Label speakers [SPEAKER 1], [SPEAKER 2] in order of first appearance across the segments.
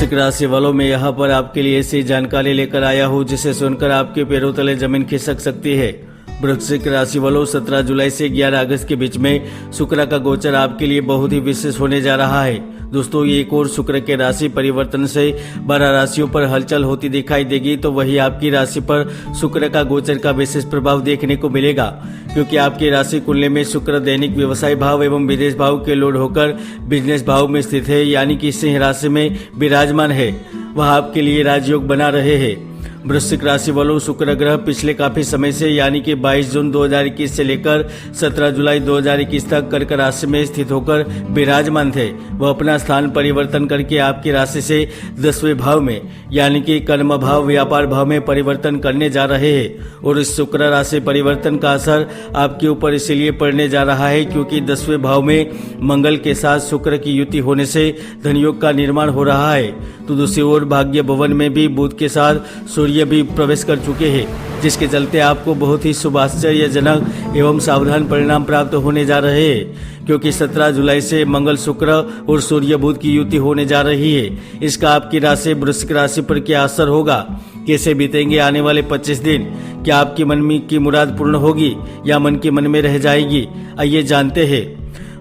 [SPEAKER 1] वृश्चिक राशि वालों में यहाँ पर आपके लिए ऐसी जानकारी लेकर आया हूँ जिसे सुनकर आपके पैरों तले जमीन खिसक सकती है। वृश्चिक राशि वालों 17 जुलाई से 11 अगस्त के बीच में शुक्र का गोचर आपके लिए बहुत ही विशेष होने जा रहा है। दोस्तों, ये एक और शुक्र के राशि परिवर्तन से 12 राशियों पर हलचल होती दिखाई देगी, तो वही आपकी राशि पर शुक्र का गोचर का विशेष प्रभाव देखने को मिलेगा, क्योंकि आपकी राशि कुंडली में शुक्र दैनिक व्यवसाय भाव एवं विदेश भाव के लोड होकर बिजनेस भाव में स्थित है, यानी कि सिंह राशि में विराजमान है। वह आपके लिए राजयोग बना रहे हैं। वृश्चिक राशि वालों, शुक्र ग्रह पिछले काफी समय से यानी कि 22 जून 2021 से लेकर 17 जुलाई 2021 तक कर्क राशि में स्थित होकर विराजमान थे। वह अपना स्थान परिवर्तन करके आपकी राशि से 10वें भाव में यानी कि कर्म भाव व्यापार भाव में परिवर्तन करने जा रहे हैं। और इस शुक्र राशि परिवर्तन का असर आपके ऊपर इसलिए पड़ने जा रहा है क्योंकि 10वें भाव में मंगल के साथ शुक्र की युति होने से धनयोग का निर्माण हो रहा है। तो दूसरी ओर भाग्य भवन में भी बुध के साथ सूर्य भी प्रवेश कर चुके हैं, जिसके चलते आपको बहुत ही शुभ आश्चर्यजनक एवं सावधान परिणाम प्राप्त होने जा रहे हैं, क्योंकि 17 जुलाई से मंगल शुक्र और सूर्य बुध की युति होने जा रही है। इसका आपकी राशि वृश्चिक राशि पर क्या असर होगा, कैसे बीतेंगे आने वाले 25 दिन, क्या आपकी मन में की मुराद पूर्ण होगी या मन के मन में रह जाएगी, आइए जानते हैं।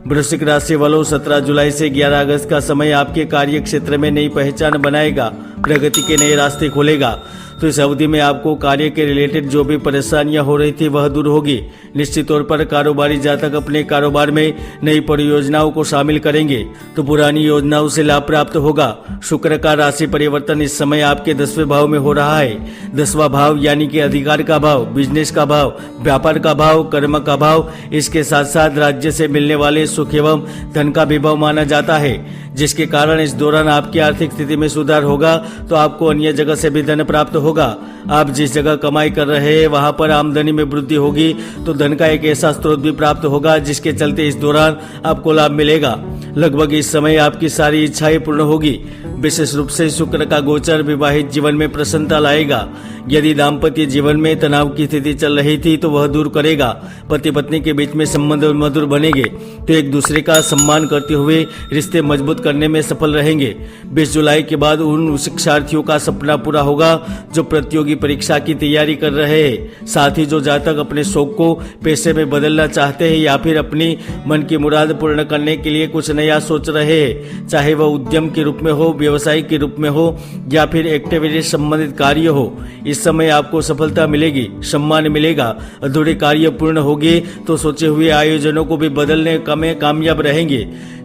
[SPEAKER 1] वृश्चिक राशि वालों, 17 जुलाई से 11 अगस्त का समय आपके कार्य क्षेत्र में नई पहचान बनाएगा, प्रगति के नए रास्ते खोलेगा। तो इस अवधि में आपको कार्य के रिलेटेड जो भी परेशानियां हो रही थी वह दूर होगी। निश्चित तौर पर कारोबारी जातक अपने कारोबार में नई परियोजनाओं को शामिल करेंगे, तो पुरानी योजनाओं से लाभ प्राप्त होगा। शुक्र का राशि परिवर्तन इस समय आपके 10वें भाव में हो रहा है। 10वां भाव यानी कि अधिकार का भाव, बिजनेस का भाव, व्यापार का भाव, कर्म का भाव, इसके साथ साथ राज्य से मिलने वाले सुख एवं धन का भी भाव माना जाता है, जिसके कारण इस दौरान आपकी आर्थिक स्थिति में सुधार होगा। तो आपको अन्य जगह से भी धन प्राप्त होगा। आप जिस जगह कमाई कर रहे हैं वहां पर आमदनी में वृद्धि होगी, तो धन का एक ऐसा स्रोत भी प्राप्त होगा जिसके चलते इस दौरान आपको लाभ मिलेगा। लगभग इस समय आपकी सारी इच्छाएं पूर्ण होगी। विशेष रूप से शुक्र का गोचर विवाहित जीवन में प्रसन्नता लाएगा। यदि दाम्पत्य जीवन में तनाव की स्थिति चल रही थी तो वह दूर करेगा। पति पत्नी के बीच में संबंध मधुर बनेंगे, तो एक दूसरे का सम्मान करते हुए रिश्ते मजबूत करने में सफल रहेंगे। 20 जुलाई के बाद उन शिक्षार्थियों का सपना पूरा होगा जो प्रतियोगी परीक्षा की तैयारी कर रहे हैं। साथ ही जो जातक अपने शौक को पैसे में बदलना चाहते हैं या फिर अपनी मन की मुराद पूर्ण करने के लिए कुछ नया सोच रहे हैं, चाहे वह उद्यम के रूप में हो, व्यवसाय के रूप में हो या फिर एक्टिविटी संबंधित कार्य हो, इस समय आपको सफलता मिलेगी, सम्मान मिलेगा। अधूरे कार्य पूर्ण होंगे तो सोचे हुए आयोजनों को भी बदलने में कामयाब रहेंगे,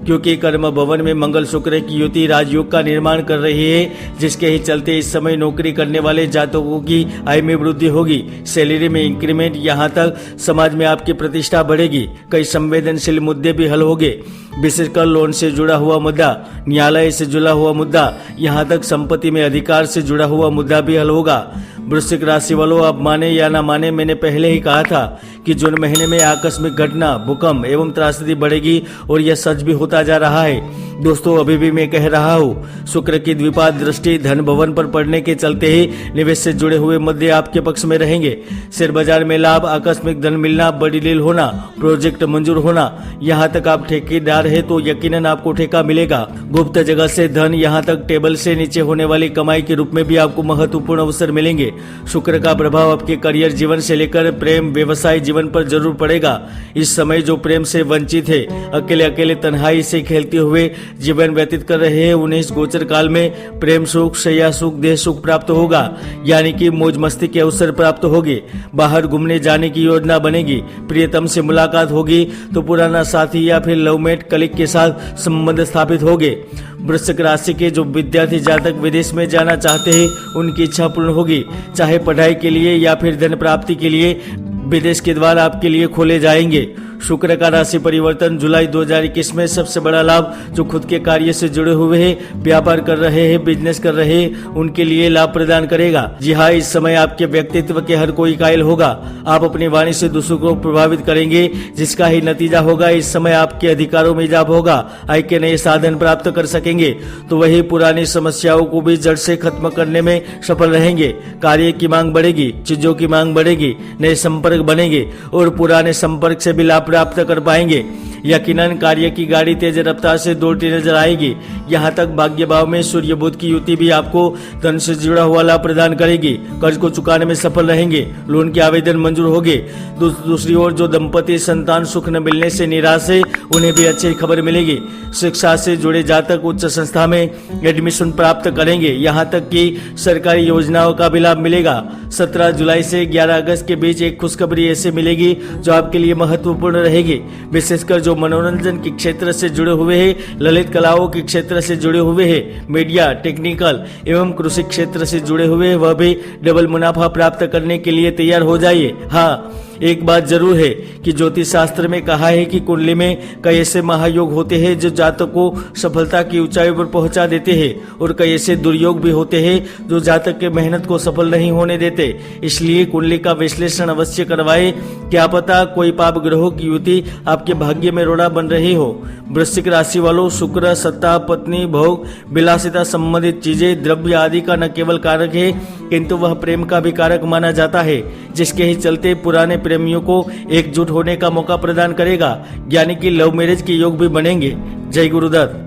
[SPEAKER 1] क्योंकि कर्म भवन में मंगल शुक्र की युति राजयोग का निर्माण कर रही है, जिसके ही चलते इस समय नौकरी करने वाले जातकों की आय में वृद्धि होगी, सैलरी में इंक्रीमेंट, यहाँ तक समाज में आपकी प्रतिष्ठा बढ़ेगी। कई संवेदनशील मुद्दे भी हल होंगे, विशेषकर लोन से जुड़ा हुआ मुद्दा, न्यायालय से जुड़ा हुआ मुद्दा, यहाँ तक संपत्ति में अधिकार से जुड़ा हुआ मुद्दा भी हल होगा। वृश्चिक राशि वालों, आप माने या ना माने, मैंने पहले ही कहा था कि जून महीने में आकस्मिक घटना, भूकंप एवं त्रासदी बढ़ेगी और यह सच भी होता जा रहा है। दोस्तों, अभी भी मैं कह रहा हूँ, शुक्र की द्विपाद दृष्टि धन भवन पर पड़ने के चलते ही निवेश से जुड़े हुए मुद्दे आपके पक्ष में रहेंगे। शेयर बाजार में लाभ, आकस्मिक धन मिलना, बड़ी डील होना, प्रोजेक्ट मंजूर होना, यहाँ तक आप ठेकेदार है तो यकीनन आपको ठेका मिलेगा। गुप्त जगह से धन, यहाँ तक टेबल से नीचे होने वाली कमाई के रूप में भी आपको महत्वपूर्ण अवसर मिलेंगे। शुक्र का प्रभाव आपके करियर जीवन से लेकर प्रेम व्यवसाय जीवन पर जरूर पड़ेगा। इस समय जो प्रेम से वंचित है, अकेले अकेले तन्हाई से खेलते हुए जीवन व्यतीत कर रहे हैं, उन्हें इस गोचर काल में प्रेम सुख, शैया सुख, देह सुख प्राप्त होगा, यानी कि मौज मस्ती के अवसर प्राप्त होंगे। बाहर घूमने जाने की योजना बनेगी, प्रियतम से मुलाकात होगी, तो पुराना साथी या फिर लवमेट कलीग के साथ संबंध स्थापित होंगे। वृश्चिक राशि के जो विद्यार्थी जातक विदेश में जाना चाहते हैं उनकी इच्छा पूर्ण होगी, चाहे पढ़ाई के लिए या फिर धन प्राप्ति के लिए विदेश के द्वार आपके लिए खोले जाएंगे। शुक्र का राशि परिवर्तन जुलाई 2021 में सबसे बड़ा लाभ जो खुद के कार्य से जुड़े हुए हैं, व्यापार कर रहे हैं, बिजनेस कर रहे हैं, उनके लिए लाभ प्रदान करेगा। जी हाँ, इस समय आपके व्यक्तित्व के हर कोई कायल होगा। आप अपनी वाणी से दूसरों को प्रभावित करेंगे, जिसका ही नतीजा होगा इस समय आपके अधिकारों में इजाफा होगा, आय के नए साधन प्राप्त कर सकेंगे। तो वही पुरानी समस्याओं को भी जड़ से खत्म करने में सफल रहेंगे। कार्य की मांग बढ़ेगी, चीजों की मांग बढ़ेगी, नए संपर्क बनेंगे और पुराने संपर्क से भी लाभ प्राप्त कर पाएंगे। यकीनन कार्य की गाड़ी तेज रफ्तार से दौड़ती नजर आएगी। यहाँ तक भाग्य भाव में सूर्य बुध की युति भी आपको धन से जुड़ा हुआ लाभ प्रदान करेगी। कर्ज को चुकाने में सफल रहेंगे, लोन के आवेदन मंजूर होंगे। दूसरी ओर जो दंपति संतान सुख न मिलने से निराश है, उन्हें भी अच्छी खबर मिलेगी। शिक्षा से जुड़े जातक उच्च संस्था में एडमिशन प्राप्त करेंगे। यहाँ तक कि सरकारी योजनाओं का भी लाभ मिलेगा। 17 जुलाई से 11 अगस्त के बीच एक खुशखबरी ऐसे मिलेगी जो आपके लिए महत्वपूर्ण रहेगी। विशेषकर जो मनोरंजन के क्षेत्र से जुड़े हुए हैं, ललित कलाओं के क्षेत्र से जुड़े हुए हैं, मीडिया, टेक्निकल एवं कृषि क्षेत्र से जुड़े हुए हैं, वह भी डबल मुनाफा प्राप्त करने के लिए तैयार हो जाइए। हाँ, एक बात जरूर है कि ज्योतिष शास्त्र में कहा है कि कुंडली में कई ऐसे महायोग होते हैं जो जातक को सफलता की ऊंचाई पर पहुंचा देते हैं और कई ऐसे दुर्योग भी होते हैं जो जातक के मेहनत को सफल नहीं होने देते। इसलिए कुंडली का विश्लेषण अवश्य करवाएं। क्या पता कोई पाप ग्रहों की युति आपके भाग्य में रोड़ा बन रही हो। वृश्चिक राशि वालों, शुक्र सत्ता, पत्नी, भोग, विलासिता संबंधित चीजें, द्रव्य आदि का न केवल कारक है किंतु वह प्रेम का भी कारक माना जाता है, जिसके ही चलते पुराने प्रेमियों को एकजुट होने का मौका प्रदान करेगा। यानी कि लव मैरिज के योग भी बनेंगे। जय गुरुदत्त।